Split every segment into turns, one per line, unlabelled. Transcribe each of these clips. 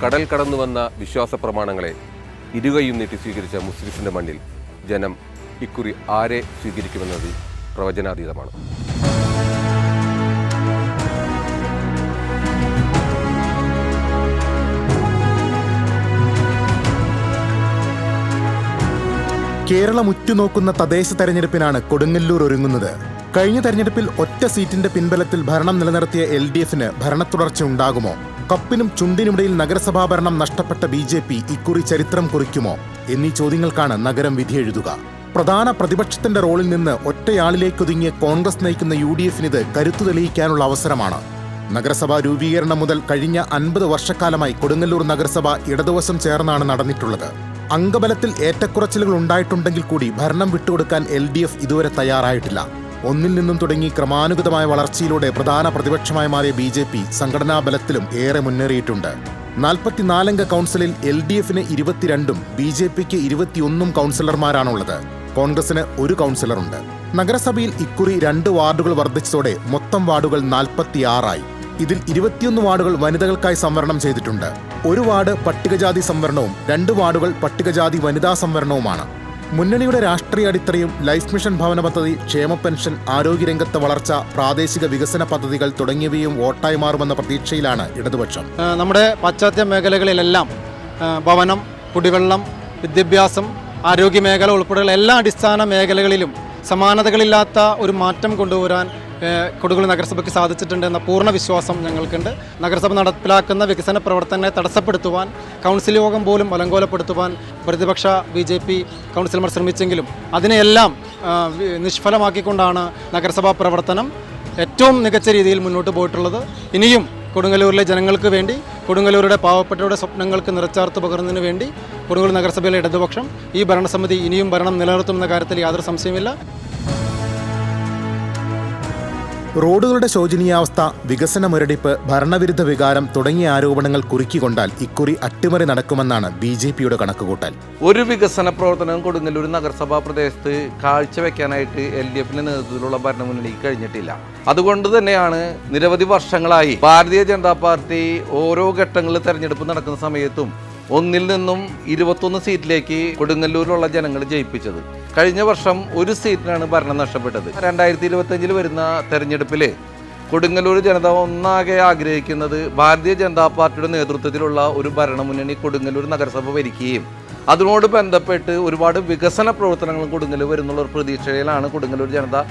കടൽ കടന്നു വന്ന വിശ്വാസ പ്രമാണങ്ങളെ ഇരുകൈയും നീട്ടി സ്വീകരിച്ച മുസ്ലിംസിന്റെ മണ്ണിൽ ജനം ഇക്കുറി ആരെ സ്വീകരിക്കുമെന്നത് പ്രവചനാതീതമാണ്.
കേരളം ഉറ്റുനോക്കുന്ന തദ്ദേശ തെരഞ്ഞെടുപ്പിനാണ് കൊടുങ്ങല്ലൂർ ഒരുങ്ങുന്നത്. കഴിഞ്ഞ തെരഞ്ഞെടുപ്പിൽ ഒറ്റ സീറ്റിന്റെ പിൻബലത്തിൽ ഭരണം നിലനിർത്തിയ LDFന് ഭരണത്തുടർച്ച ഉണ്ടാകുമോ? കപ്പിനും ചുണ്ടിനുമിടയിൽ നഗരസഭാ ഭരണം നഷ്ടപ്പെട്ട BJP ഇക്കുറി ചരിത്രം കുറിക്കുമോ എന്നീ ചോദ്യങ്ങൾക്കാണ് നഗരം വിധിയെഴുതുക. പ്രധാന പ്രതിപക്ഷത്തിന്റെ റോളിൽ നിന്ന് ഒറ്റയാളിലേക്കൊതുങ്ങിയ കോൺഗ്രസ് നയിക്കുന്ന UDFനിത് കരുത്തു തെളിയിക്കാനുള്ള അവസരമാണ്. നഗരസഭാ രൂപീകരണം മുതൽ കഴിഞ്ഞ 50 വർഷക്കാലമായി കൊടുങ്ങല്ലൂർ നഗരസഭ ഇടതുവശം ചേർന്നാണ് നടന്നിട്ടുള്ളത്. അംഗബലത്തിൽ ഏറ്റക്കുറച്ചിലുകൾ ഉണ്ടായിട്ടുണ്ടെങ്കിൽ കൂടി ഭരണം വിട്ടുകൊടുക്കാൻ LDF ഇതുവരെ തയ്യാറായിട്ടില്ല. ഒന്നിൽ നിന്നും തുടങ്ങി ക്രമാനുഗതമായ വളർച്ചയിലൂടെ പ്രധാന പ്രതിപക്ഷമായി മാറിയ BJP സംഘടനാ ബലത്തിലും ഏറെ മുന്നേറിയിട്ടുണ്ട്. 44 അംഗ കൗൺസിലിൽ LDFന് 22ഉം BJPക്ക് 21 കൗൺസിലർമാരാണുള്ളത്. കോൺഗ്രസിന് 1 കൗൺസിലറുണ്ട്. നഗരസഭയിൽ ഇക്കുറി 2 വാർഡുകൾ വർദ്ധിച്ചതോടെ മൊത്തം വാർഡുകൾ 46ആയി. ഇതിൽ 21 വാർഡുകൾ വനിതകൾക്കായി സംവരണം ചെയ്തിട്ടുണ്ട്. 1 വാർഡ് പട്ടികജാതി സംവരണവും 2 വാർഡുകൾ പട്ടികജാതി വനിതാ സംവരണവുമാണ്. മുന്നണിയുടെ രാഷ്ട്രീയ അടിത്തറയും ലൈഫ് മിഷൻ ഭവന പദ്ധതി, ക്ഷേമ പെൻഷൻ, ആരോഗ്യരംഗത്തെ വളർച്ച, പ്രാദേശിക വികസന പദ്ധതികൾ തുടങ്ങിയവയും വോട്ടായി മാറുമെന്ന പ്രതീക്ഷയിലാണ് ഇടതുപക്ഷം.
നമ്മുടെ പാശ്ചാത്യ മേഖലകളിലെല്ലാം ഭവനം, കുടിവെള്ളം, വിദ്യാഭ്യാസം, ആരോഗ്യ മേഖല ഉൾപ്പെടെയുള്ള എല്ലാ അടിസ്ഥാന മേഖലകളിലും സമാനതകളില്ലാത്ത ഒരു മാറ്റം കൊണ്ടുവരാൻ കൊടുങ്ങല്ലൂർ നഗരസഭയ്ക്ക് സാധിച്ചിട്ടുണ്ട് എന്ന പൂർണ്ണ വിശ്വാസം ഞങ്ങൾക്കുണ്ട്. നഗരസഭ നടപ്പിലാക്കുന്ന വികസന പ്രവർത്തനങ്ങളെ തടസ്സപ്പെടുത്തുവാൻ, കൗൺസിൽ യോഗം പോലും അലങ്കോലപ്പെടുത്തുവാൻ പ്രതിപക്ഷ BJP കൗൺസിലർമാർ ശ്രമിച്ചെങ്കിലും അതിനെയെല്ലാം നിഷ്ഫലമാക്കിക്കൊണ്ടാണ് നഗരസഭാ പ്രവർത്തനം ഏറ്റവും മികച്ച രീതിയിൽ മുന്നോട്ട് പോയിട്ടുള്ളത്. ഇനിയും കൊടുങ്ങല്ലൂരിലെ ജനങ്ങൾക്ക് വേണ്ടി, കൊടുങ്ങല്ലൂരുടെ പാവപ്പെട്ടവരുടെ സ്വപ്നങ്ങൾക്ക് നിറച്ചാർത്ത് പകർന്നതിന് വേണ്ടി കൊടുങ്ങല്ലൂർ നഗരസഭയിലെ ഇടതുപക്ഷം ഈ ഭരണസമിതി ഇനിയും ഭരണം നിലനിർത്തുമെന്ന കാര്യത്തിൽ യാതൊരു സംശയമില്ല.
റോഡുകളുടെ ശോചനീയാവസ്ഥ, വികസന മുരടിപ്പ്, ഭരണവിരുദ്ധ വികാരം തുടങ്ങിയ ആരോപണങ്ങൾ കുറുക്കിക്കൊണ്ടാൽ ഇക്കുറി അട്ടിമറി നടക്കുമെന്നാണ് BJPയുടെ കണക്കുകൂട്ടൽ.
ഒരു വികസന പ്രവർത്തനവും കൊടുങ്ങല്ലൂർ നഗരസഭാ പ്രദേശത്ത് കാഴ്ചവെക്കാനായിട്ട് LDFന്റെ നേതൃത്വത്തിലുള്ള ഭരണമുന്നണിക്ക് കഴിഞ്ഞിട്ടില്ല. അതുകൊണ്ട് തന്നെയാണ് നിരവധി വർഷങ്ങളായി ഭാരതീയ ജനതാ പാർട്ടി ഓരോ ഘട്ടങ്ങളിൽ തെരഞ്ഞെടുപ്പ് നടക്കുന്ന സമയത്തും 1 നിന്നും 21 സീറ്റിലേക്ക് കൊടുങ്ങല്ലൂരിലുള്ള ജനങ്ങൾ ജയിപ്പിച്ചത്. കഴിഞ്ഞ വർഷം 1 സീറ്റിനാണ് ഭരണം നഷ്ടപ്പെട്ടത്. 2025 വരുന്ന തെരഞ്ഞെടുപ്പിൽ കൊടുങ്ങല്ലൂർ ജനത ഒന്നാകെ ആഗ്രഹിക്കുന്നത് ഭാരതീയ ജനതാ പാർട്ടിയുടെ നേതൃത്വത്തിലുള്ള ഒരു ഭരണമുന്നണി കൊടുങ്ങല്ലൂർ നഗരസഭ ഭരിക്കുകയും അതിനോട് ബന്ധപ്പെട്ട് ഒരുപാട് വികസന പ്രവർത്തനങ്ങളും കൊടുങ്ങല്ലൂർ വരുന്നുള്ള ഒരു പ്രതീക്ഷയിലാണ് കൊടുങ്ങല്ലൂർ ജനത.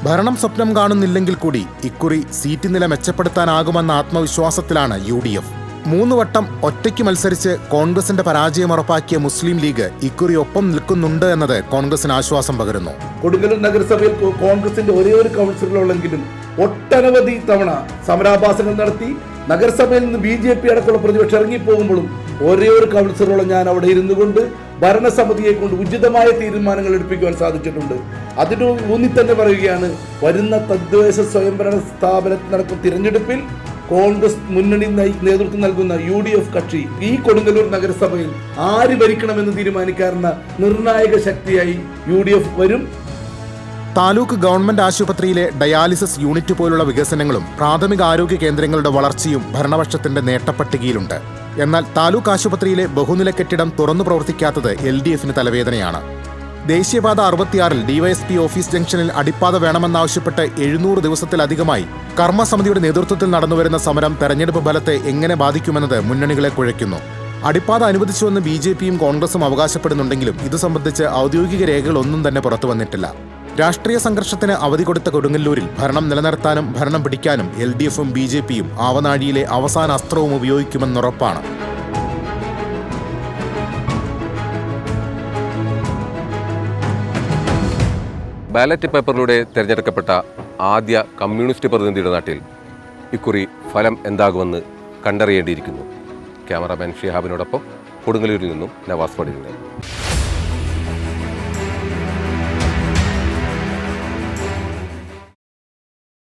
ഭരണം സ്വപ്നം കാണുന്നില്ലെങ്കിൽ കൂടി ഇക്കുറി സീറ്റ് നില മെച്ചപ്പെടുത്താനാകുമെന്ന ആത്മവിശ്വാസത്തിലാണ് UDF. 3 വട്ടം ഒറ്റയ്ക്ക് മത്സരിച്ച് കോൺഗ്രസിന്റെ പരാജയം ഉറപ്പാക്കിയ മുസ്ലിം ലീഗ് ഇക്കുറി ഒപ്പം നിൽക്കുന്നുണ്ട് എന്നത് കോൺഗ്രസിന് ആശ്വാസം പകരുന്നു.
കൊടുങ്ങല്ലൂർ നഗരസഭയിൽ കോൺഗ്രസിന്റെ ഒരേ ഒരു കൗൺസിലറുള്ളെങ്കിലും ഒട്ടനവധി തവണ സമരാഭാസങ്ങൾ നടത്തി നഗരസഭയിൽ നിന്ന് BJP അടക്കമുള്ള പ്രതിപക്ഷം ഇറങ്ങിപ്പോകുമ്പോഴും ഒരേ ഒരു കൗൺസിലറുള്ള ഞാൻ അവിടെ ഇരുന്നു കൊണ്ട് ഭരണസമിതിയെ കൊണ്ട് ഉചിതമായ തീരുമാനങ്ങൾ എടുപ്പിക്കുവാൻ സാധിച്ചിട്ടുണ്ട്. അതിന് ഊന്നി തന്നെ പറയുകയാണ്, വരുന്ന തദ്ദേശ സ്വയംഭരണ സ്ഥാപനത്തിൽ നടക്കുന്ന തിരഞ്ഞെടുപ്പിൽ കോൺഗ്രസ് മുന്നണി നേതൃത്വം നൽകുന്ന UDF കക്ഷി ഈ കൊടുങ്ങല്ലൂർ നഗരസഭയിൽ ആര് ഭരിക്കണമെന്ന് തീരുമാനിക്കാറുന്ന നിർണായക ശക്തിയായി UDF വരും.
താലൂക്ക് ഗവൺമെന്റ് ആശുപത്രിയിലെ ഡയാലിസിസ് യൂണിറ്റ് പോലുള്ള വികസനങ്ങളും പ്രാഥമിക ആരോഗ്യ കേന്ദ്രങ്ങളുടെ വളർച്ചയും ഭരണപക്ഷത്തിന്റെ നേട്ടപ്പട്ടികയിലുണ്ട്. എന്നാൽ താലൂക്ക് ആശുപത്രിയിലെ ബഹുനില കെട്ടിടം തുറന്നു പ്രവർത്തിക്കാത്തത് LDFന് തലവേദനയാണ്. ദേശീയപാത 66-ൽ DYSP ഓഫീസ് ജംഗ്ഷനിൽ അടിപ്പാത വേണമെന്നാവശ്യപ്പെട്ട് 700 ദിവസത്തിലധികമായി കർമ്മസമിതിയുടെ നേതൃത്വത്തിൽ നടന്നുവരുന്ന സമരം തെരഞ്ഞെടുപ്പ് ഫലത്തെ എങ്ങനെ ബാധിക്കുമെന്നത് മുന്നണികളെ കുഴയ്ക്കുന്നു. അടിപ്പാത അനുവദിച്ചുവെന്ന് BJPയും കോൺഗ്രസും അവകാശപ്പെടുന്നുണ്ടെങ്കിലും ഇത് സംബന്ധിച്ച് ഔദ്യോഗിക രേഖകളൊന്നും തന്നെ പുറത്തു വന്നിട്ടില്ല. രാഷ്ട്രീയ സംഘർഷത്തിന് അവധി കൊടുത്ത കൊടുങ്ങല്ലൂരിൽ ഭരണം നിലനിർത്താനും ഭരണം പിടിക്കാനും LDFും BJPയും ആവനാഴിയിലെ അവസാന അസ്ത്രവും ഉപയോഗിക്കുമെന്നുറപ്പാണ്.
ബാലറ്റ് പേപ്പറിലൂടെ തിരഞ്ഞെടുക്കപ്പെട്ട ആദ്യ കമ്മ്യൂണിസ്റ്റ് പ്രതിനിധിയുടെ നാട്ടിൽ ഇക്കുറി ഫലം എന്താകുമെന്ന് കണ്ടറിയേണ്ടിയിരിക്കുന്നു. ക്യാമറാമാൻ ഷിഹാബിനോടൊപ്പം കൊടുങ്ങല്ലൂരിൽ നിന്നും നവാസ് പടിഞ്ഞ.